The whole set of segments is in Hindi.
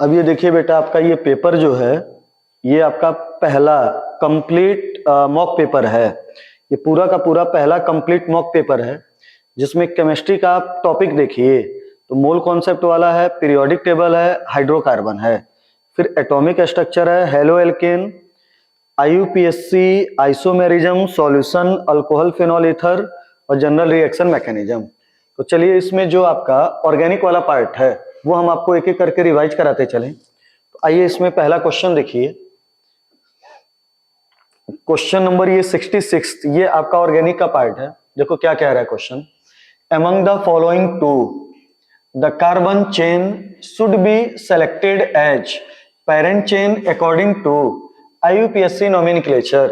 अब ये देखिए बेटा, आपका ये पेपर जो है, ये आपका पहला कंप्लीट मॉक पेपर है। ये पूरा का पूरा पहला कंप्लीट मॉक पेपर है, जिसमें केमिस्ट्री का आप टॉपिक देखिए तो मोल कॉन्सेप्ट वाला है, पीरियोडिक टेबल है, हाइड्रोकार्बन है, फिर एटॉमिक स्ट्रक्चर है, halo alkane, आईयूपीएससी, isomerism, solution, alcohol phenol ether और जनरल रिएक्शन मैकेनिज्म। तो चलिए, इसमें जो आपका ऑर्गेनिक वाला पार्ट है वो हम आपको एक एक करके रिवाइज कराते चलें। तो आइए, इसमें पहला क्वेश्चन देखिए, क्वेश्चन नंबर ये 66, ये आपका ऑर्गेनिक का पार्ट है। देखो क्या कह रहा है question, among the following two the carbon chain should be selected as parent chain according to IUPAC nomenclature।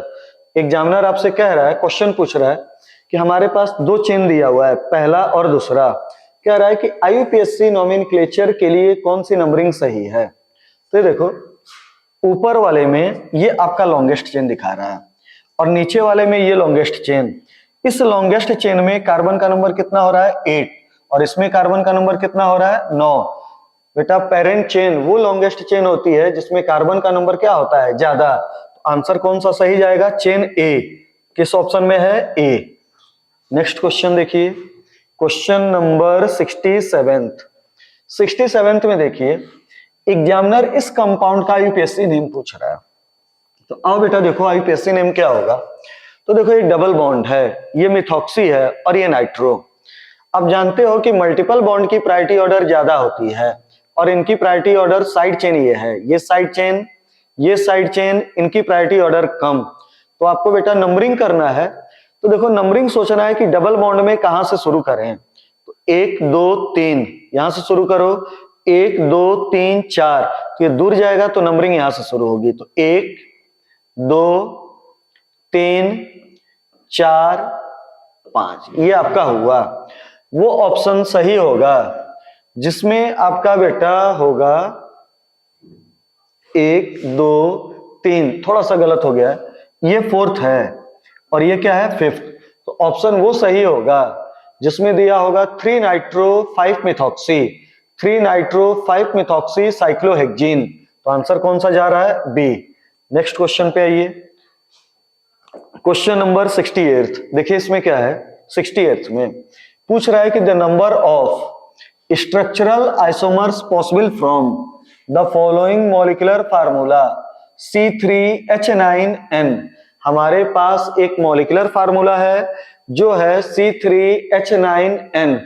Examiner आपसे कह रहा है, क्वेश्चन पूछ रहा है कि हमारे पास दो चेन दिया हुआ है, पहला और दूसरा, कह रहा है कि IUPAC नोमेनक्लेचर के लिए कौन सी नंबरिंग सही है। तो देखो, ऊपर वाले में ये आपका लॉन्गेस्ट चेन दिखा रहा है और नीचे वाले में ये लॉन्गेस्ट चेन। इस लॉन्गेस्ट चेन में कार्बन का नंबर कितना हो रहा है 8 और इसमें कार्बन का नंबर कितना हो रहा है 9। बेटा, पेरेंट चेन वो लॉन्गेस्ट चेन होती है जिसमें कार्बन का नंबर क्या होता है ज्यादा। तो आंसर कौन सा सही जाएगा, चेन ए। किस ऑप्शन में है, ए। नेक्स्ट क्वेश्चन देखिए, क्वेश्चन नंबर 67 में देखिए, एग्जामिनर इस कंपाउंड का आईयूपीएसी नेम पूछ रहा है। तो आओ बेटा देखो आईयूपीएसी नेम क्या होगा। तो देखो, ये डबल बॉन्ड है, ये मिथॉक्सी है और ये नाइट्रो। अब जानते हो कि मल्टीपल बॉन्ड की प्रायोरिटी ऑर्डर ज्यादा होती है और इनकी प्रायोरिटी ऑर्डर साइड चेन ये है, ये साइड चेन, ये साइड चेन, इनकी प्रायोरिटी ऑर्डर कम। तो आपको बेटा नंबरिंग करना है। तो देखो, नंबरिंग सोचना है कि डबल बॉन्ड में कहां से शुरू करें। तो 1 2 3 यहां से शुरू करो, 1 2 3 4, तो ये दूर जाएगा तो नंबरिंग यहां से शुरू होगी। तो 1 2 3 4 5, ये आपका हुआ। वो ऑप्शन सही होगा जिसमें आपका बेटा होगा 1 2 3, थोड़ा सा गलत हो गया, ये फोर्थ है और ये क्या है, फिफ्थ। तो ऑप्शन वो सही होगा जिसमें दिया होगा 3 nitro 5 methoxy, 3 nitro 5 methoxy cyclohexene. तो आंसर कौन सा जा रहा है, बी। नेक्स्ट क्वेश्चन पे आइए, क्वेश्चन नंबर 68। देखिए इसमें क्या है, 68 में पूछ रहा है कि the number of structural isomers possible from the following molecular formula C3H9N। हमारे पास एक मॉलिक्यूलर फार्मूला है जो है C3H9N।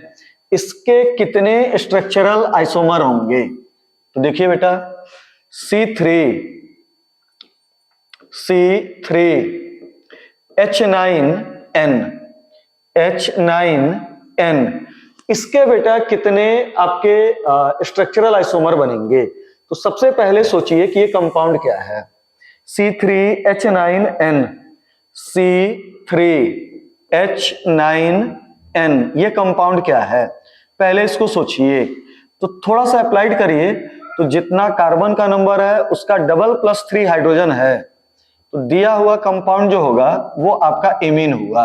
इसके कितने स्ट्रक्चरल आइसोमर होंगे। तो देखिए बेटा, H9N, इसके बेटा कितने आपके स्ट्रक्चरल आइसोमर बनेंगे। तो सबसे पहले सोचिए कि ये कंपाउंड क्या है, C3H9N, C3H9N, ये कंपाउंड क्या है, पहले इसको सोचिए। तो थोड़ा सा अप्लाइड करिए, तो जितना कार्बन का नंबर है उसका डबल प्लस 3 हाइड्रोजन है, तो दिया हुआ कंपाउंड जो होगा वो आपका एमीन हुआ।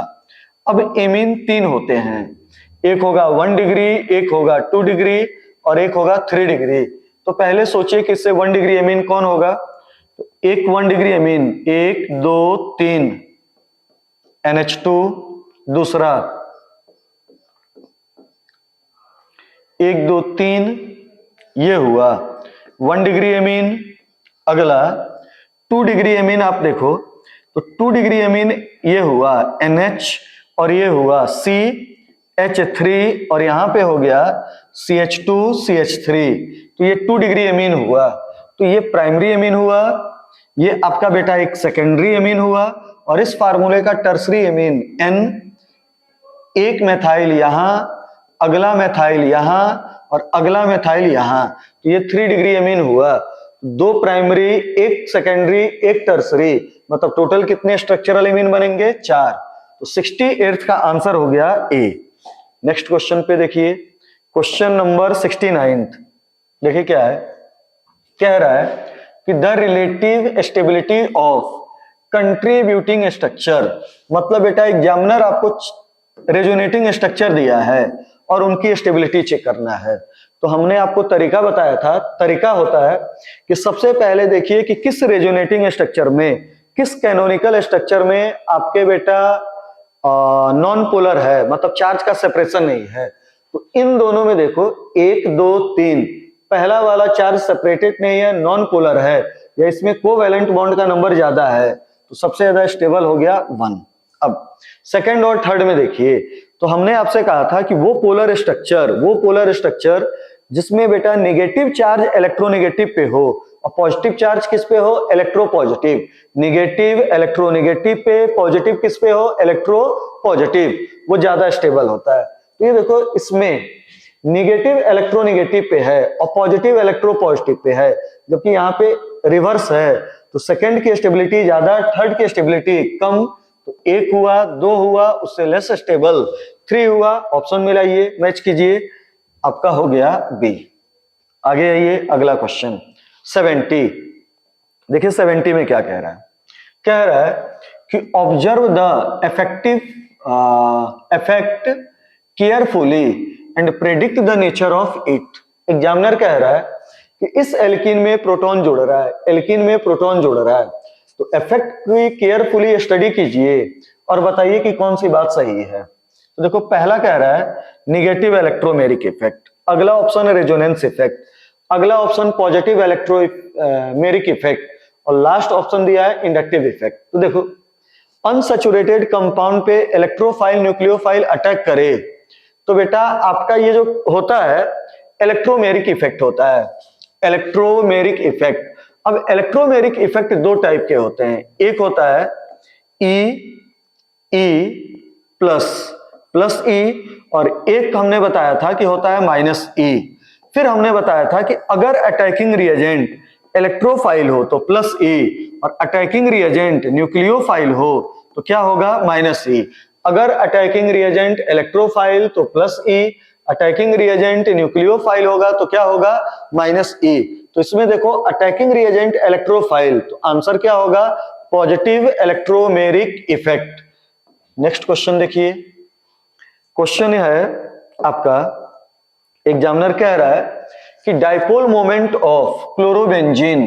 अब एमीन 3 होते हैं, एक होगा 1 डिग्री, एक होगा 2 डिग्री और एक होगा 3 डिग्री। तो पहले सोचिए कि इससे 1 डिग्री एमीन कौन होगा। तो एक 1 डिग्री एमीन 1 2 3 NH2, दूसरा 1 2 3, ये हुआ 1 डिग्री एमीन। अगला 2 डिग्री एमीन आप देखो, तो 2 डिग्री एमीन ये हुआ NH और ये हुआ CH3 और यहां पे हो गया CH2 CH3। तो ये 2 डिग्री एमीन हुआ। तो ये प्राइमरी एमीन हुआ, ये आपका बेटा एक सेकेंडरी एमीन हुआ और इस फार्मूले का टर्सरी एमीन N, एक मेथाइल यहां, अगला मेथाइल यहां और अगला मेथाइल यहां। तो ये 3 डिग्री एमीन हुआ, 2 प्राइमरी, एक सेकेंडरी, एक टर्सरी, मतलब टोटल कितने स्ट्रक्चरल एमीन बनेंगे, 4। तो 68 का आंसर हो गया ए। नेक्स्ट क्वेश्चन पे देखिए, क्वेश्चन नंबर 69। देखिए क्या है, कह रहा है कि the relative stability of contributing structure. मतलब बेटा एग्जामिनर आपको रेजोनेटिंग स्ट्रक्चर दिया है और उनकी स्टेबिलिटी चेक करना है। तो हमने आपको तरीका बताया था, तरीका होता है कि सबसे पहले देखिए कि किस रेजोनेटिंग स्ट्रक्चर में, किस कैनोनिकल स्ट्रक्चर में आपके बेटा नॉन पोलर है, मतलब चार्ज का सेपरेशन नहीं है। तो इन दोनों में देखो 1 2 3, पहला वाला चार्ज सेपरेटेड नहीं है, नॉन पोलर है, या इसमें कोवैलेंट बॉन्ड का नंबर ज्यादा है, तो सबसे ज्यादा स्टेबल हो गया 1। अब सेकंड और थर्ड में देखिए, तो हमने आपसे कहा था कि वो पोलर स्ट्रक्चर जिसमें बेटा नेगेटिव चार्ज इलेक्ट्रोनेगेटिव पे हो और पॉजिटिव चार्ज किस पे हो, इलेक्ट्रोपॉजिटिव। नेगेटिव इलेक्ट्रोनेगेटिव पे, पॉजिटिव किस पे हो, इलेक्ट्रोपॉजिटिव, वो ज्यादा स्टेबल होता है। तो ये देखो इसमें नेगेटिव इलेक्ट्रोनेगेटिव पे है और पॉजिटिव इलेक्ट्रोपॉजिटिव पे है, जबकि यहाँ पे रिवर्स है। तो सेकंड की स्टेबिलिटी ज्यादा, थर्ड की स्टेबिलिटी कम। तो 1 हुआ, 2 हुआ, उससे लेस स्टेबल, 3 हुआ, ऑप्शन मिलाइए, मैच कीजिए, आपका हो गया बी। आगे आइए, अगला क्वेश्चन 70। देखिए 70 में क्या कह रहा है, कह रहा है कि observe the effect carefully and predict the nature of it. Examiner कह रहा है कि इस एल्कीन में प्रोटॉन जुड़ रहा है, एल्कीन में प्रोटॉन जुड़ रहा है, तो इफेक्ट की केयरफुली स्टडी कीजिए और बताइए कि कौन सी बात सही है। तो देखो पहला कह रहा है निगेटिव इलेक्ट्रोमेरिक इफेक्ट, अगला ऑप्शन है रेजोनेंस इफेक्ट, अगला ऑप्शन पॉजिटिव इलेक्ट्रोमेरिक इफेक्ट, और लास्ट ऑप्शन दिया है इंडक्टिव इफेक्ट। तो देखो अनसैचुरेटेड कंपाउंड पे इलेक्ट्रोफाइल न्यूक्लियोफाइल अटैक करे तो बेटा आपका ये जो होता है इलेक्ट्रोमेरिक इफेक्ट होता है, इलेक्ट्रोमेरिक इफेक्ट। अब इलेक्ट्रोमेरिक इफेक्ट दो टाइप के होते हैं, एक होता है ई प्लस प्लस ई, और एक हमने बताया था कि होता है माइनस ई। फिर हमने बताया था कि अगर अटैकिंग रिएजेंट इलेक्ट्रोफाइल हो तो प्लस ई, और अटैकिंग रिएजेंट न्यूक्लियोफाइल हो तो क्या होगा, माइनस ई। अगर अटैकिंग रिएजेंट इलेक्ट्रोफाइल तो plus E, attacking reagent nucleophile होगा तो क्या होगा, माइनस ई। तो इसमें देखो अटैकिंग रिएजेंट इलेक्ट्रोफाइल, तो आंसर क्या होगा, positive electromeric effect. Next question देखिए, क्वेश्चन है आपका, एग्जामिनर कह रहा है कि dipole moment of chlorobenzene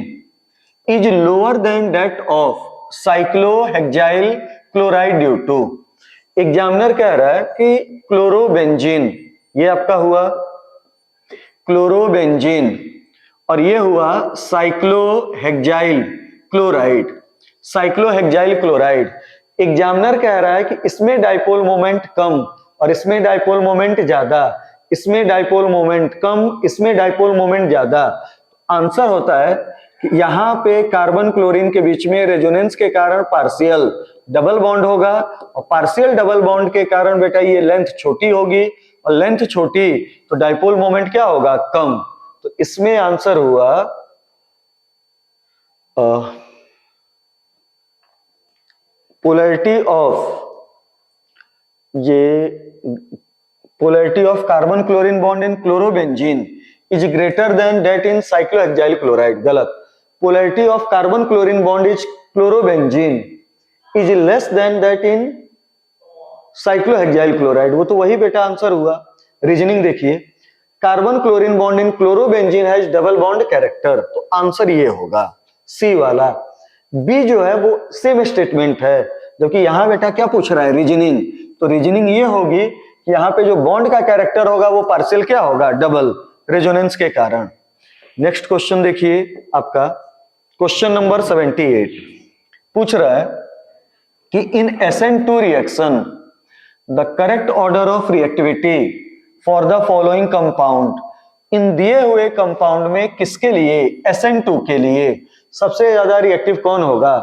is lower than that of cyclohexyl chloride due to. Examiner कह रहा है कि क्लोरोबेंजीन, ये आपका हुआ क्लोरोबेंजीन, और ये हुआ cyclohexyl chloride, cyclohexyl chloride. Examiner कह रहा है कि इसमें डाइपोल मोमेंट कम और इसमें डाइपोल मोमेंट ज्यादा, इसमें डाइपोल मोमेंट कम, इसमें डाइपोल मोमेंट ज्यादा। आंसर होता है कि यहाँ पे कार्बन क्लोरीन के बीच में रेजोनेंस के कारण पार्शियल डबल बॉन्ड होगा, और पार्शियल डबल बॉन्ड के कारण बेटा ये लेंथ छोटी होगी, और लेंथ छोटी तो डाइपोल मोमेंट क्या होगा, कम। तो इसमें आंसर हुआ पोलैरिटी ऑफ, ये polarity of carbon chlorine bond in chlorobenzene is greater than that in cyclohexyl chloride। गलत, polarity of carbon chlorine bond is chlorobenzene is less than that in cyclohexyl chloride। वो तो वही बेटा आंसर हुआ। रीजनिंग देखिए, carbon chlorine bond in chlorobenzene has double bond character, तो आंसर ये होगा सी वाला। बी जो है वो सेम स्टेटमेंट है, जबकि यहां बेटा क्या पूछ रहा है, रीजनिंग। तो रीजनिंग ये होगी कि यहाँ पे जो बॉन्ड का कैरेक्टर होगा वो पार्शियल क्या होगा, डबल, रेजोनेंस के कारण। नेक्स्ट क्वेश्चन देखिए आपका, क्वेश्चन नंबर 78 पूछ रहा है कि in SN2 reaction the correct order of reactivity for the following compound. इन दिए हुए कंपाउंड में किसके लिए, SN2 के लिए सबसे ज्यादा रिएक्टिव कौन होगा।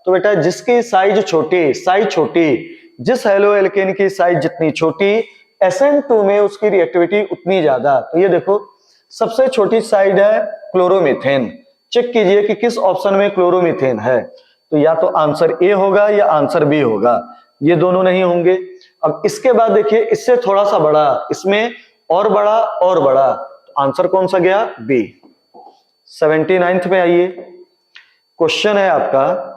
तो बेटा जिसकी साइज छोटी, जिस हेलो एल्केन की साइज जितनी छोटी, SN2 में उसकी रिएक्टिविटी उतनी ज्यादा। तो ये देखो सबसे छोटी साइड है क्लोरोमीथेन, चेक कीजिए कि किस ऑप्शन में क्लोरोमीथेन है। तो या तो आंसर ए होगा या आंसर बी होगा, ये दोनों नहीं होंगे। अब इसके बाद देखिए इससे थोड़ा सा बड़ा, इसमें और बड़ा और बड़ा, तो आंसर कौन सा गया, बी। 79th में आइए, क्वेश्चन है आपका,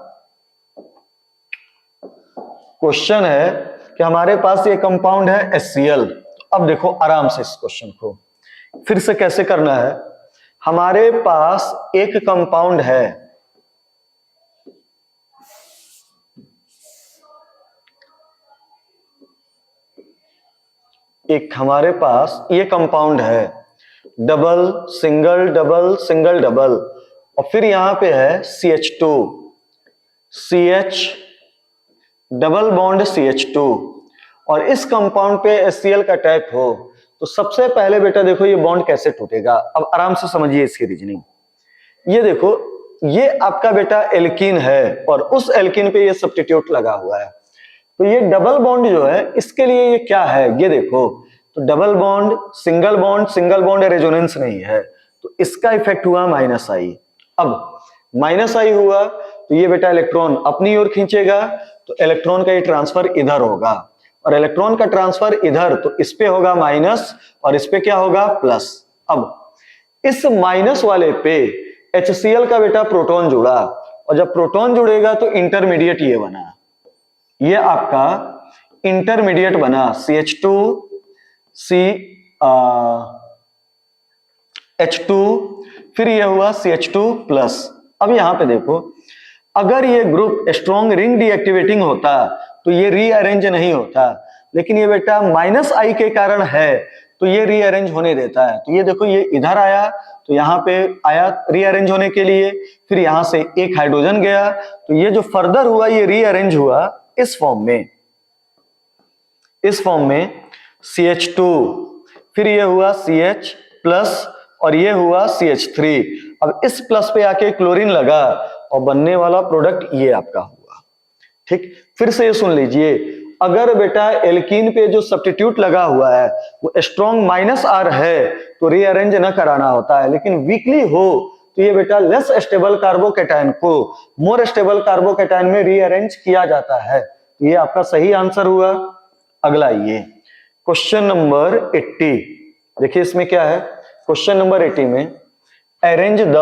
क्वेश्चन है कि हमारे पास ये कंपाउंड है HCl, अब देखो आराम से इस क्वेश्चन को फिर से कैसे करना है। हमारे पास एक कंपाउंड है, एक हमारे पास ये कंपाउंड है, double single double single double, और फिर यहां पे है CH2, CH double bond CH2, और इस कंपाउंड पे HCl का अटैक हो तो सबसे पहले बेटा देखो ये बॉन्ड कैसे टूटेगा। अब आराम से समझिए इसकी रीजनिंग। ये देखो ये आपका बेटा एल्कीन है और उस एल्कीन पे ये सब्स्टिट्यूट लगा हुआ है, तो ये डबल बॉन्ड जो है इसके लिए ये क्या है ये देखो, तो double bond single bond resonance नहीं है, तो इसका इफेक्ट हुआ -I। अब -I हुआ तो ये बेटा इलेक्ट्रॉन अपनी ओर खींचेगा, तो इलेक्ट्रॉन का ये ट्रांसफर इधर होगा, और इलेक्ट्रॉन का ट्रांसफर इधर तो इस पे होगा माइनस और इस पे क्या होगा प्लस। अब इस माइनस वाले पे HCl का बेटा प्रोटॉन जुड़ा, और जब प्रोटॉन जुड़ेगा तो इंटरमीडिएट ये बना, ये आपका इंटरमीडिएट बना CH2 H2, फिर ये हुआ CH2 प्लस। अब यहां पे देखो अगर ये ग्रुप स्ट्रॉन्ग रिंग डीएक्टिवेटिंग होता तो ये रीअरेंज नहीं होता, लेकिन ये बेटा -I के कारण है तो ये रीअरेंज होने देता है। तो ये देखो ये इधर आया तो यहाँ पे आया रीअरेंज होने के लिए, फिर यहां से एक हाइड्रोजन गया तो ये जो फर्दर हुआ ये रीअरेंज हुआ इस फॉर्म में CH2, फिर ये हुआ CH प्लस और ये हुआ CH3। अब इस प्लस पे आके क्लोरीन लगा और बनने वाला प्रोडक्ट ये आपका हुआ। ठीक, फिर से ये सुन लीजिए, अगर बेटा एल्कीन पे जो सब्स्टिट्यूट लगा हुआ है वो स्ट्रॉन्ग -R है तो रीअरेंज न कराना होता है, लेकिन वीकली हो तो ये बेटा लेस स्टेबल कार्बोकैटायन को मोर स्टेबल कार्बोकैटायन में रीअरेंज किया जाता है। तो ये आपका सही आंसर हुआ। अगला ये क्वेश्चन नंबर 80, देखिए इसमें क्या है। क्वेश्चन नंबर 80 में arrange the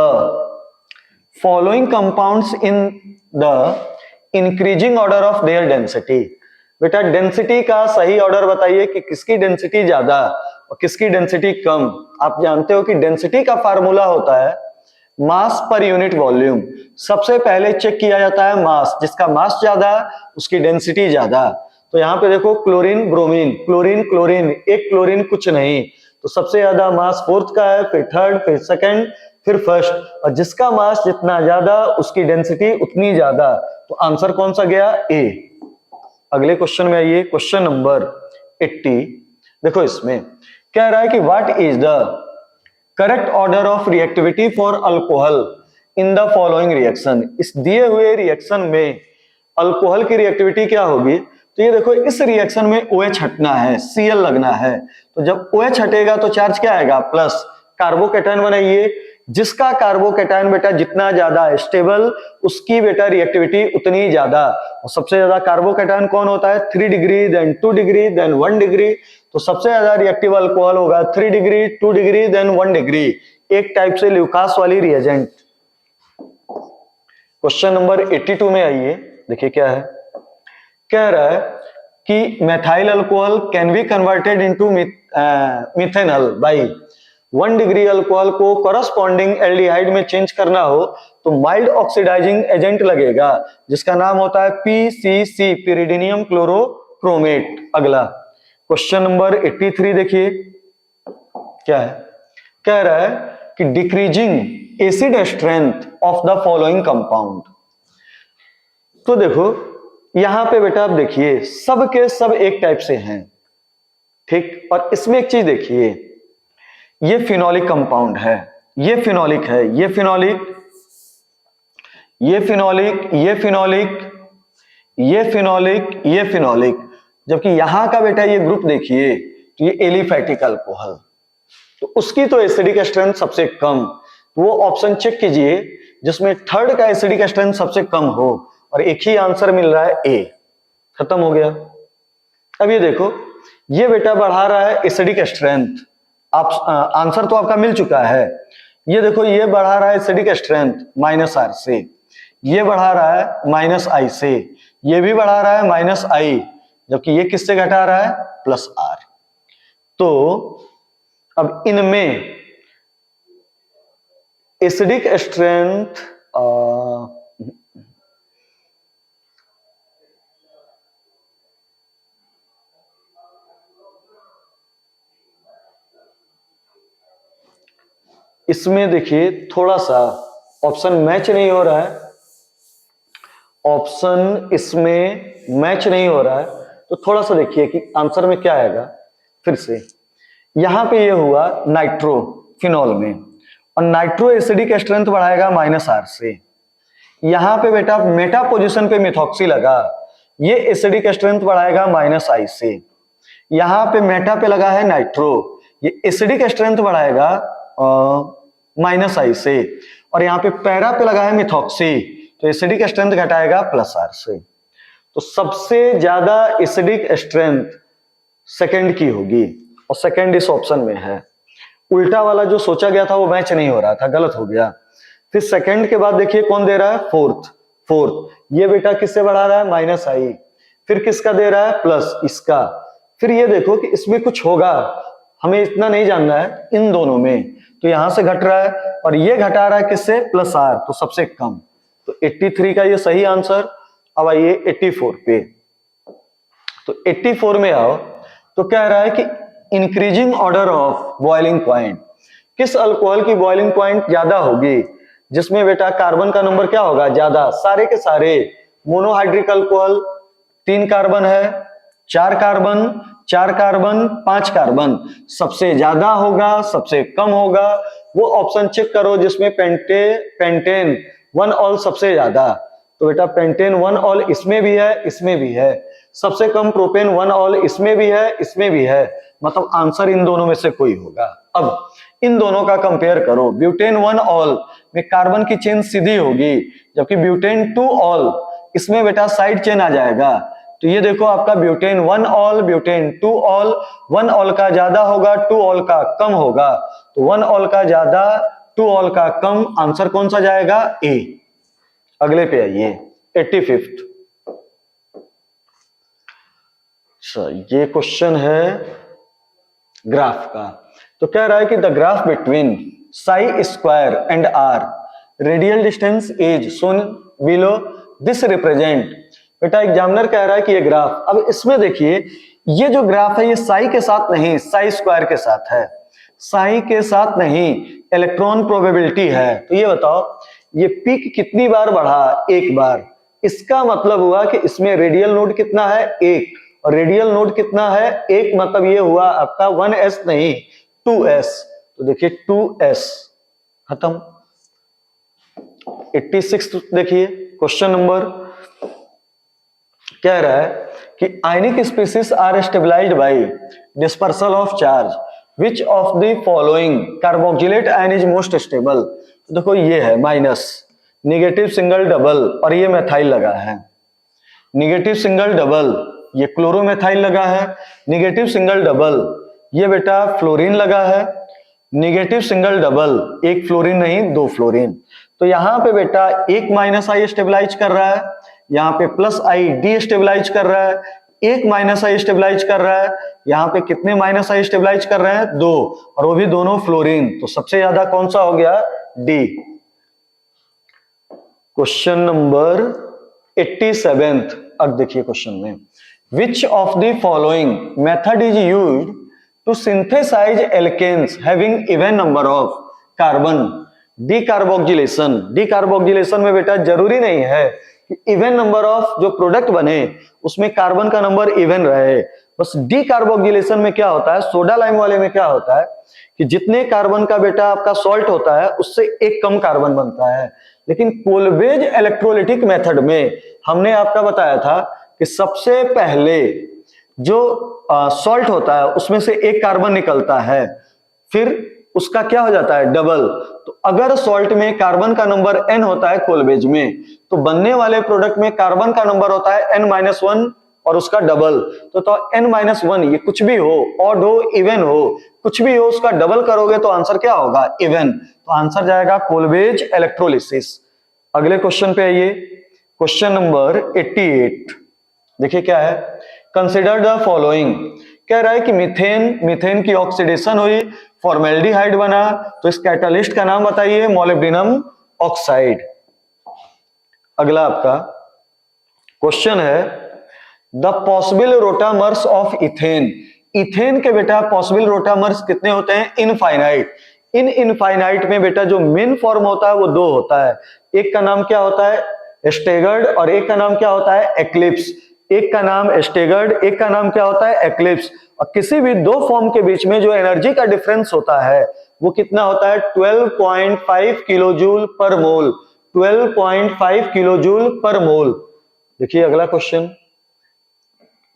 following compounds in the increasing order of their density. बेटा डेंसिटी का सही ऑर्डर बताइए कि किसकी डेंसिटी ज्यादा और किसकी डेंसिटी कम। आप जानते हो कि डेंसिटी का फार्मूला होता है मास पर यूनिट वॉल्यूम। सबसे पहले चेक किया जाता है मास, जिसका मास ज्यादा उसकी डेंसिटी ज्यादा। तो यहाँ पे देखो क्लोरीन ब्रोमीन, क्लोरीन क्लोरीन, एक क्लोरीन कुछ नहीं, तो सबसे ज्यादा मास फोर्थ का है, फिर थर्ड, फिर सेकंड, फिर फर्स्ट, और जिसका मास जितना ज्यादा उसकी डेंसिटी उतनी ज्यादा। तो आंसर कौन सा गया? ए। अगले क्वेश्चन में आइए, क्वेश्चन नंबर 80। देखो इसमें कह रहा है कि what is the correct order of reactivity for alcohol in the following reaction. इस दिए हुए रिएक्शन में अल्कोहल की रिएक्टिविटी क्या होगी? तो ये देखो इस रिएक्शन में OH हटना है, Cl लगना है, तो जब OH हटेगा तो चार्ज क्या आएगा? प्लस। कार्बोकैटायन बनाइए, जिसका कार्बोकैटायन बेटा जितना ज्यादा स्टेबल उसकी बेटा रिएक्टिविटी उतनी ज्यादा। और सबसे ज्यादा कार्बोकैटायन कौन होता है? 3 degree, then 2 degree, then 1 degree. तो सबसे ज्यादा रिएक्टिव अल्कोहल होगा 3 डिग्री, 2 डिग्री, देन 1 डिग्री। एक टाइप से ल्यूकास वाली रिएजेंट। क्वेश्चन नंबर 82 में आइए, देखिए क्या है। कह रहा है कि methyl alcohol can be converted into methanol by 1 degree alcohol को कॉरस्पॉन्डिंग एल्डिहाइड में चेंज करना हो तो माइल्ड ऑक्सीडाइजिंग एजेंट लगेगा, जिसका नाम होता है PCC, pyridinium chlorochromate। अगला क्वेश्चन नंबर 83 देखिए क्या है। कह रहा है कि decreasing acid strength of the following compound. तो देखो यहां पे बेटा आप देखिए सब के सब एक टाइप से हैं, ठीक। और इसमें एक चीज देखिए, ये फिनोलिक कंपाउंड है, ये फिनोलिक है, ये फिनोलिक, ये फिनोलिक, ये फिनोलिक, ये फिनोलिक, ये फिनोलिक, जबकि यहां का बेटा ये ग्रुप देखिए तो ये एलिफैटिक अल्कोहल, तो उसकी तो एसिडिक स्ट्रेंथ सबसे कम। वो ऑप्शन चेक कीजिए जिसमें थर्ड का एसिडिक स्ट्रेंथ सबसे कम हो, और एक ही आंसर मिल रहा है ए। खत्म हो गया। अब ये देखो ये बेटा बढ़ा रहा है एसिडिक स्ट्रेंथ, आप आंसर तो आपका मिल चुका है। ये देखो ये बढ़ा रहा है एसिडिक स्ट्रेंथ -R से, ये बढ़ा रहा है -I से, ये भी बढ़ा रहा है -I, जबकि ये किससे घटा रहा है? +R। तो अब इनमें एसिडिक स्ट्रेंथ इसमें देखिए थोड़ा सा ऑप्शन मैच नहीं हो रहा है, ऑप्शन इसमें मैच नहीं हो रहा है, तो थोड़ा सा देखिए कि आंसर में क्या आएगा। फिर से यहां पे ये हुआ नाइट्रोफिनॉल में, और नाइट्रो एसिडिक स्ट्रेंथ बढ़ाएगा -R से। यहां पे बेटा मेटा पोजीशन पे मिथॉक्सी लगा, ये एसिडिक स्ट्रेंथ बढ़ाएगा -I से। यहां पे मेटा पे लगा है नाइट्रो, ये एसिडिक स्ट्रेंथ बढ़ाएगा -I से। और यहाँ पे पैरा पे लगा है मिथॉक्सी, तो एसिडिक स्ट्रेंथ घटाएगा +R से। तो सबसे ज्यादा एसिडिक स्ट्रेंथ सेकंड की होगी, और सेकंड इस ऑप्शन में है। उल्टा वाला जो सोचा गया था वो मैच नहीं हो रहा था, गलत हो गया। फिर सेकंड के बाद देखिए कौन दे रहा है, फोर्थ ये बेटा किससे बढ़ा रहा है, -I। फिर किसका दे रहा है, प्लस इसका। फिर ये देखो कि इसमें कुछ होगा, हमें इतना नहीं जानना है इन दोनों में, तो यहां से घट रहा है, और ये घटा रहा है किससे, +R, तो सबसे कम। तो 83 का ये सही आंसर। अब आइए 84 पे, तो 84 में आओ, तो कह रहा है कि increasing order of boiling point, किस अल्कोहल की बॉइलिंग पॉइंट ज्यादा होगी, जिसमें बेटा कार्बन का नंबर क्या होगा, ज्यादा। सारे के सारे मोनोहाइड्रिक अल्कोहल 3 कार्बन है, 4 कार्बन, 4 कार्बन, 5 कार्बन, सबसे ज्यादा होगा सबसे कम होगा, वो ऑप्शन चेक करो जिसमें पेंटेन 1 ऑल सबसे ज्यादा। तो बेटा पेंटेन 1 ऑल इसमें भी है, इसमें भी है। सबसे कम प्रोपेन 1 ऑल इसमें भी है, इसमें भी है, मतलब आंसर इन दोनों में से कोई होगा। अब इन दोनों का कंपेयर करो, ब्यूटेन 1 ऑल में कार्बन की चेन सीधी होगी, जबकि ब्यूटेन 2 ऑल इसमें बेटा साइड चेन आ जाएगा। तो ये देखो आपका butane 1 all, butane 2 all, 1 all का ज्यादा होगा, 2 ऑल का कम होगा, तो 1 ऑल का ज्यादा 2 ऑल का कम, आंसर कौन सा जाएगा, ए। अगले पे आइए 85। अच्छा ये क्वेश्चन है ग्राफ का, तो कह रहा है कि the graph between psi square and R radial distance is shown below this represent. बेटा एग्जामिनर कह रहा है कि ये ग्राफ, अब इसमें देखिए ये जो ग्राफ है ये साई के साथ नहीं, साई स्क्वायर के साथ है, साई के साथ नहीं, इलेक्ट्रॉन प्रोबेबिलिटी है। तो ये बताओ ये पीक कितनी बार बढ़ा, एक बार। इसका मतलब हुआ कि इसमें रेडियल नोड कितना है, 1, और रेडियल नोड कितना है, 1, मतलब ये हुआ आपका 1s नहीं 2s। तो देखिए 2s खत्म। 86 देखिए क्वेश्चन नंबर कह रहा है कि ionic species are stabilized by dispersal of charge, which of the following carboxylate ion is most stable. तो देखो ये है माइनस, निगेटिव सिंगल डबल, और ये मेथाइल लगा है, निगेटिव सिंगल डबल, ये क्लोरोमेथाइल लगा है, निगेटिव सिंगल डबल, ये बेटा फ्लोरीन लगा है, निगेटिव सिंगल डबल, एक फ्लोरीन नहीं 2 फ्लोरीन। तो यहां पे बेटा एक -I स्टेबलाइज कर रहा है, यहाँ पे +I डी स्टेबलाइज कर रहा है, एक -I स्टेबलाइज कर रहा है, यहाँ पे कितने -I स्टेबलाइज कर रहे हैं, 2, और वो भी दोनों फ्लोरीन। तो सबसे ज्यादा कौन सा हो गया, डी। Question number 87। अब देखिए क्वेश्चन में, which of the following method is used to synthesize alkenes having even number of carbon. Decarboxylation, decarboxylation में बेटा जरूरी नहीं है कि इवन नंबर ऑफ जो प्रोडक्ट बने उसमें कार्बन का नंबर इवन रहे, बस डीकार्बोक्सिलेशन में क्या होता है, सोडा लाइम वाले में क्या होता है कि जितने कार्बन का बेटा आपका सॉल्ट होता है उससे एक कम कार्बन बनता है। लेकिन कोलवेज इलेक्ट्रोलिटिक मेथड में हमने आपका बताया था कि सबसे पहले जो सॉल्ट होता है उसमें से एक कार्बन निकलता है, फिर उसका क्या हो जाता है, डबल। तो अगर सॉल्ट में कार्बन का नंबर n होता है कोलवेज में, तो बनने वाले प्रोडक्ट में कार्बन का नंबर होता है n-1 और उसका डबल। तो n-1 ये कुछ भी हो, ऑड हो इवन हो, कुछ भी हो, उसका डबल करोगे तो आंसर क्या होगा, इवन। तो आंसर जाएगा कोलवेज इलेक्ट्रोलिसिस। अगले क्वेश्चन पे आइए, क्वेश्चन नंबर 88। देखिए क्या है, कंसिडर द फॉलोइंग, कह रहा है कि मीथेन की ऑक्सीडेशन हुई, फॉर्मेल्डिहाइड बना, तो इस कैटालिस्ट का नाम बताइए, मोलिब्डेनम ऑक्साइड। अगला आपका क्वेश्चन है the possible rotamers of ethane. Ethane के बेटा पॉसिबल रोटामर्स कितने होते हैं? इनफाइनाइट। इन इनफाइनाइट में बेटा जो मेन फॉर्म होता है वो दो होता है, एक का नाम क्या होता है? स्टेगर्ड, और एक का नाम क्या होता है? एक्लिप्स। एक का नाम स्टेगर्ड, एक का नाम क्या होता है? एक्लिप्स। और किसी भी दो फॉर्म के बीच में जो एनर्जी का डिफरेंस होता है वो कितना होता है? 12.5 किलो जूल पर मोल। 12.5 किलो जूल पर मोल। देखिए अगला क्वेश्चन,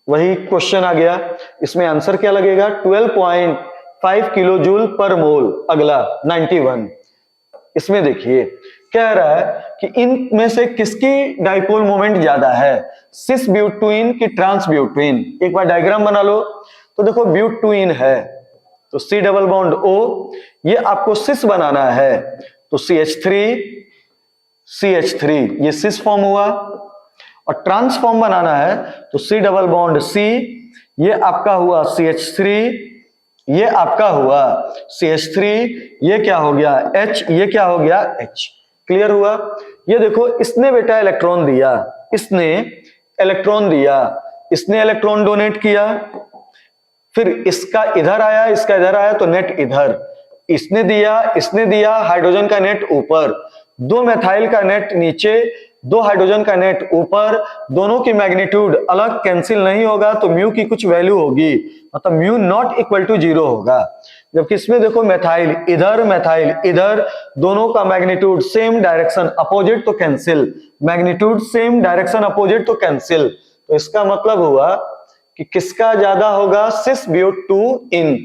वही क्वेश्चन आ गया, इसमें आंसर क्या लगेगा? 12.5 किलो जूल पर मोल। अगला 91, इसमें देखिए कह रहा है कि इनमें से किसकी डाइपोल मोमेंट ज्यादा है, सिस ब्यूटेन की ट्रांस ब्यूटेन? एक बार डायग्राम बना लो। तो देखो ब्यूटेन है तो सी डबल बॉन्ड ओ, ये आपको सिस बनाना है तो CH3 ये सिस फॉर्म हुआ, और ट्रांसफॉर्म बनाना है तो सी डबल बॉन्ड सी, ये आपका हुआ CH3, ये आपका हुआ CH3, ये क्या हो गया H, ये क्या हो गया H। क्लियर हुआ? ये देखो इसने बेटा इलेक्ट्रॉन दिया, इसने इलेक्ट्रॉन दिया, इसने इलेक्ट्रॉन डोनेट किया, फिर इसका इधर आया, इसका इधर आया तो नेट इधर, इसने दिया हाइड्रोजन का नेट ऊपर, दो मेथाइल का नेट नीचे, दो हाइड्रोजन का नेट ऊपर, दोनों की मैग्नीट्यूड अलग कैंसिल नहीं होगा तो म्यू की कुछ वैल्यू होगी, मतलब म्यू नॉट इक्वल टू 0 होगा। जबकि इसमें देखो मेथाइल इधर, दोनों का मैग्नीट्यूड सेम डायरेक्शन अपोजिट तो cancel, magnitude same direction opposite तो कैंसिल। तो इसका मतलब हुआ कि किसका ज्यादा होगा? सिस ब्यूटेन।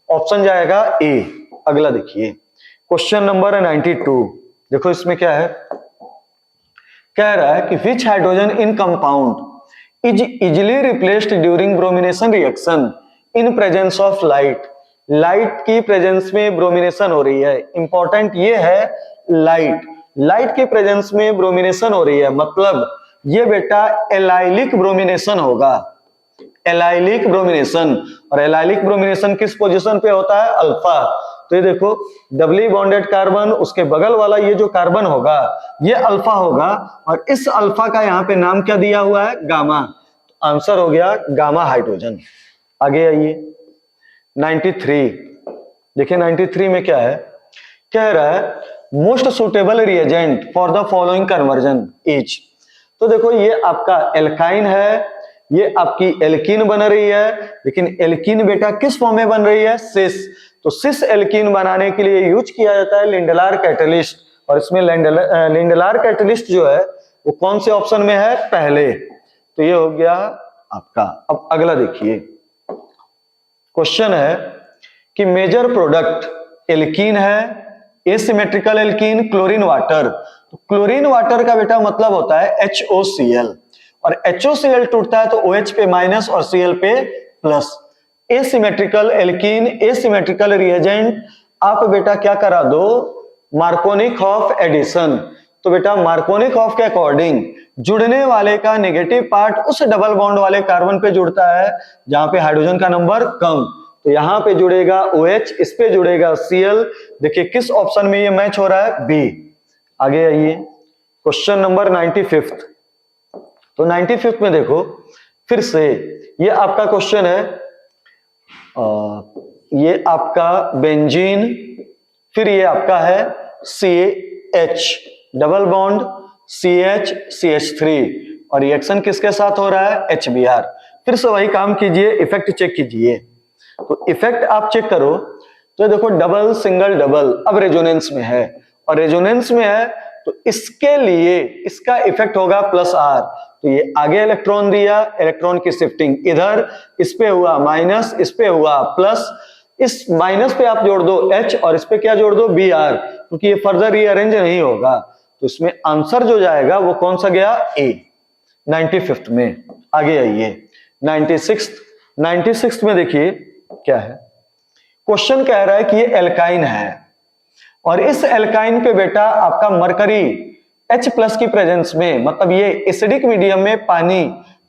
ऑप्शन जाएगा ए। अगला देखिए क्वेश्चन नंबर 92, देखो इसमें क्या है, कह रहा है कि which hydrogen in compound is easily replaced during bromination reaction in presence of light. Light की प्रेजेंस में ब्रोमिनेशन हो रही है, इंपॉर्टेंट ये है लाइट की प्रेजेंस में ब्रोमिनेशन हो रही है, मतलब ये बेटा एलाइलिक ब्रोमिनेशन होगा, एलाइलिक ब्रोमिनेशन। और एलाइलिक ब्रोमिनेशन किस पोजीशन पे होता है? अल्फा। तो ये देखो डबली बॉन्डेड कार्बन, उसके बगल वाला ये जो कार्बन होगा ये अल्फा होगा, और इस अल्फा का यहाँ पे नाम क्या दिया हुआ है? गामा। तो आंसर हो गया गामा हाइड्रोजन। आगे आइए 93, देखिए 93 में क्या है, कह रहा है most suitable reagent for the following conversion is. तो देखो ये आपका एल्काइन है, ये आपकी एल्कीन बन रही है, लेकिन एल्कीन बेटा किस फॉर्म में बन रही है? सिस। तो सिस एल्कीन बनाने के लिए यूज किया जाता है लिंडलार कैटलिस्ट, और इसमें लिंडलार कैटलिस्ट जो है वो कौन से ऑप्शन में है? पहले। तो ये हो गया आपका। अब अगला देखिए क्वेश्चन है कि मेजर प्रोडक्ट एल्कीन है, एसिमेट्रिकल एल्कीन, क्लोरीन वाटर। तो क्लोरीन वाटर का बेटा मतलब होता है HOCl, और HOCl टूटता है तो OH पे माइनस और Cl पे plus. Asymmetrical alkene, asymmetrical reagent, आप बेटा क्या करा दो? Markovnikov addition. तो बेटा मार्कोनिक ऑफ के अकॉर्डिंग जुड़ने वाले का नेगेटिव पार्ट उस डबल बॉन्ड वाले कार्बन पे जुड़ता है जहां पे हाइड्रोजन का नंबर कम, तो यहां पे जुड़ेगा OH, इस पे जुड़ेगा Cl। देखिए किस ऑप्शन में ये मैच हो रहा है? बी। आगे आइए क्वेश्चन नंबर 95। तो 95 में देखो फिर से ये आपका क्वेश्चन है, ये आपका बेंजीन, फिर ये आपका है CH डबल बॉन्ड CH3, और रिएक्शन किसके साथ हो रहा है? HBr। फिर से वही काम कीजिए, इफेक्ट चेक कीजिए। तो इफेक्ट आप चेक करो तो देखो डबल सिंगल डबल अब रेजोनेंस में है, और रेजोनेंस में है तो इसके लिए इसका इफेक्ट होगा +R। तो ये आगे इलेक्ट्रॉन दिया, इलेक्ट्रॉन की शिफ्टिंग इधर, इस पे हुआ माइनस, इस पे हुआ प्लस, इस माइनस पे आप जोड़ दो H और इस पे क्या जोड़ दो? Br, क्योंकि ये फर्दर रीअरेंज नहीं होगा। तो इसमें आंसर जो जाएगा वो कौन सा गया? A 95 में। आगे आइए 96 में देखिए क्या है, क्वेश्चन कह रहा है कि ये एल्काइन है, और इस एल्काइन पे बेटा आपका मरकरी H+ की प्रेजेंस में, मतलब ये एसिडिक मीडियम में पानी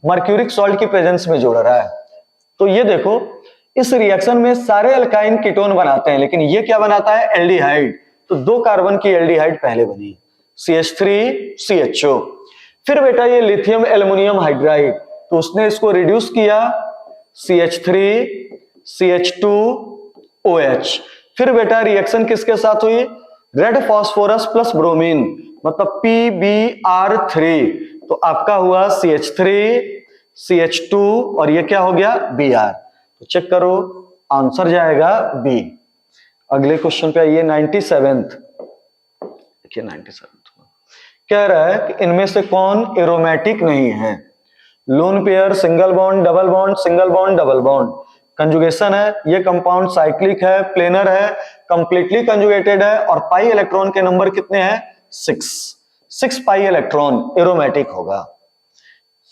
मर्क्यूरिक सॉल्ट की प्रेजेंस में जोड़ रहा है। तो ये देखो इस रिएक्शन में सारे अल्काइन कीटोन बनाते हैं, लेकिन ये क्या बनाता है, एल्डिहाइड। तो 2 कार्बन की एल्डिहाइड पहले बनी, CH3CHO। फिर बेटा ये लिथियम एल्युमिनियम हाइड्राइड, तो उसने इसको रिड्यूस किया, CH3CH2OH। फिर बेटा रिएक्शन किसके साथ हुई, रेड फास्फोरस प्लस ब्रोमीन, मतलब PbR3, तो आपका हुआ CH3CH2 और ये क्या हो गया, Br। तो चेक करो, आंसर जाएगा बी। अगले क्वेश्चन पे आइए, 97th। देखिए 97th कह रहा है कि इनमें से कौन एरोमेटिक नहीं है। Lone pair, single bond, double bond, single bond, double bond, conjugation है, ये कंपाउंड साइक्लिक है, प्लेनर है, कंप्लीटली कंजुगेटेड है, और पाई इलेक्ट्रॉन के नंबर कितने हैं, 6 पाई इलेक्ट्रॉन, एरोमेटिक होगा।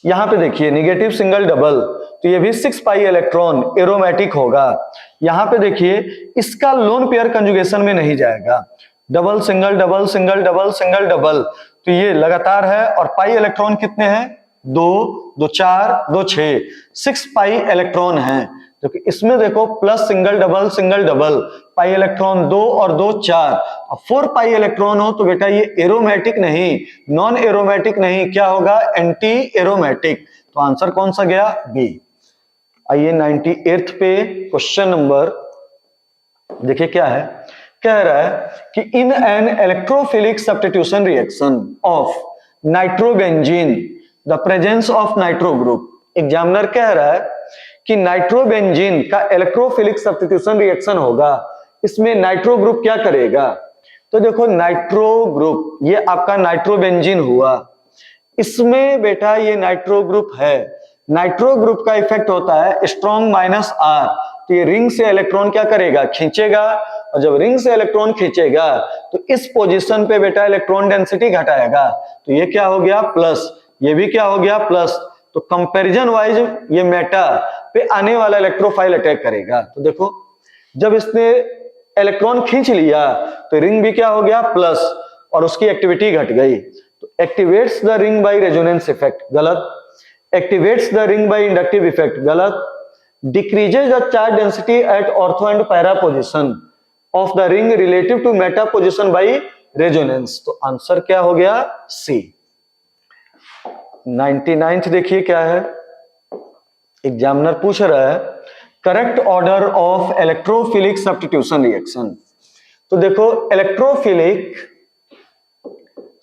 यहां पे देखिए निगेटिव सिंगल डबल, तो ये भी 6 पाई इलेक्ट्रॉन, एरोमेटिक होगा। यहां पे देखिए इसका लोन पेयर कंजुगेशन में नहीं जाएगा, double single double single double single double, तो ये लगातार है, और पाई इलेक्ट्रॉन कितने हैं, 2 2 4 2 6, 6 पाई इलेक्ट्रॉन है। तो इसमें देखो plus single double, pi electron 2 और 2 4, अब 4 पाई इलेक्ट्रॉन हो तो बेटा ये एरोमेटिक नहीं, नॉन एरोमेटिक नहीं, क्या होगा, एंटी एरोमेटिक। तो आंसर कौन सा गया, बी। आइए 98th पे क्वेश्चन नंबर, देखिए क्या है, कह रहा है कि in an electrophilic substitution reaction of nitrobenzene the presence of nitro group. Examiner कह रहा है कि नाइट्रोबेंजीन का इलेक्ट्रोफिलिक सब्स्टिट्यूशन रिएक्शन होगा, इसमें नाइट्रो ग्रुप क्या करेगा। तो देखो नाइट्रो ग्रुप, ये आपका नाइट्रोबेंजीन हुआ, इसमें बेटा ये नाइट्रो ग्रुप है, नाइट्रो ग्रुप का इफेक्ट होता है स्ट्रॉन्ग -R, तो ये रिंग से इलेक्ट्रॉन क्या करेगा, खींचेगा, और जब रिंग से इलेक्ट्रॉन खींचेगा तो इस पोजीशन पे बेटा इलेक्ट्रॉन डेंसिटी घटाएगा, तो ये क्या हो गया, प्लस, ये भी क्या हो गया, प्लस। तो कंपैरिजन वाइज ये मेटा पे आने वाला इलेक्ट्रोफाइल अटैक करेगा। तो देखो जब इसने इलेक्ट्रॉन खींच लिया तो रिंग भी क्या हो गया, प्लस, और उसकी एक्टिविटी घट गई। तो activates the ring by resonance effect, गलत। Activates the ring by inductive effect, गलत। Decreases the charge density at ortho and para position of the ring relative to meta position by resonance. तो आंसर क्या हो गया, सी। 99th देखिए क्या है, एग्जामिनर पूछ रहा है correct order of electrophilic substitution reaction. तो देखो इलेक्ट्रोफिलिक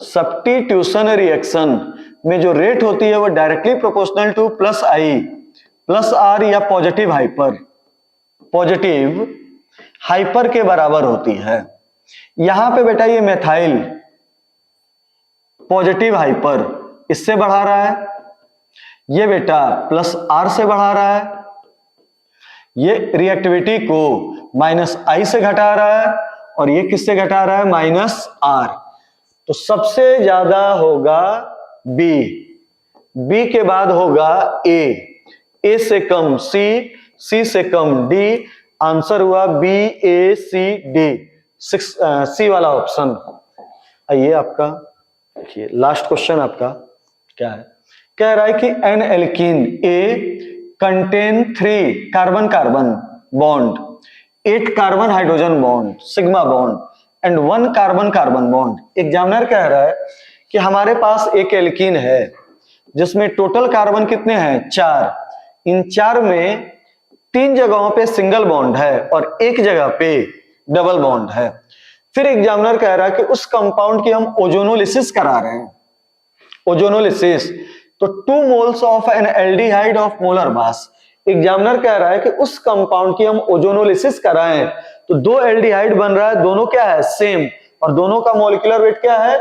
सब्स्टिट्यूशन रिएक्शन में जो रेट होती है वो डायरेक्टली प्रोपोर्शनल टू +I+R या पॉजिटिव हाइपर के बराबर होती है। यहां पे बेटा ये मेथाइल पॉजिटिव हाइपर इससे बढ़ा रहा है, ये बेटा +R से बढ़ा रहा है, ये रिएक्टिविटी को -I से घटा रहा है, और ये किससे घटा रहा है, -R। तो सबसे ज्यादा होगा बी के बाद होगा ए से कम सी से कम डी। आंसर हुआ BACD, सी वाला ऑप्शन। आइए आपका देखिए लास्ट क्वेश्चन आपका क्या है, कह रहा है कि N alkene A contain 3 carbon carbon bond, 8 carbon hydrogen bond, sigma bond and 1 carbon carbon bond. Examiner कह रहा है कि हमारे पास एक एल्कीन है जिसमें टोटल कार्बन कितने हैं, 4। इन 4 में 3 जगहों पे सिंगल बॉन्ड है और 1 जगह पे डबल बॉन्ड है। फिर एग्जामिनर कह रहा है कि उस कंपाउंड की हम ओजोनोलिसिस करा रहे हैं, ओजोनोलिसिस, तो 2 moles of N aldehyde of molar mass. Examiner कह रहा है कि उस कंपाउंड की हम ओजोनोलिसिस कराएं तो 2 एल्डिहाइड बन रहा है, दोनों क्या है, सेम, और दोनों का मॉलिक्यूलर वेट क्या है,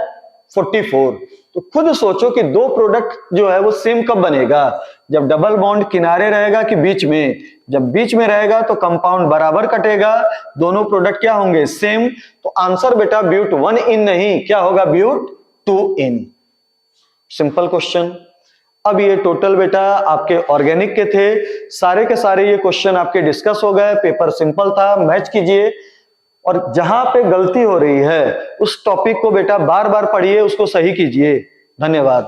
44। तो खुद सोचो कि 2 प्रोडक्ट जो है वो सेम कब बनेगा, जब डबल बॉन्ड किनारे रहेगा कि बीच में। जब बीच में रहेगा तो कंपाउंड बराबर कटेगा, दोनों प्रोडक्ट क्या होंगे, सेम। तो आंसर बेटा ब्यूट 1 इन नहीं, क्या होगा, ब्यूट 2 इन। Simple question. अब ये टोटल बेटा आपके ऑर्गेनिक के थे, सारे के सारे ये क्वेश्चन आपके डिस्कस हो गए, पेपर सिंपल था, मैच कीजिए, और जहां पे गलती हो रही है उस टॉपिक को बेटा बार बार पढ़िए, उसको सही कीजिए। धन्यवाद।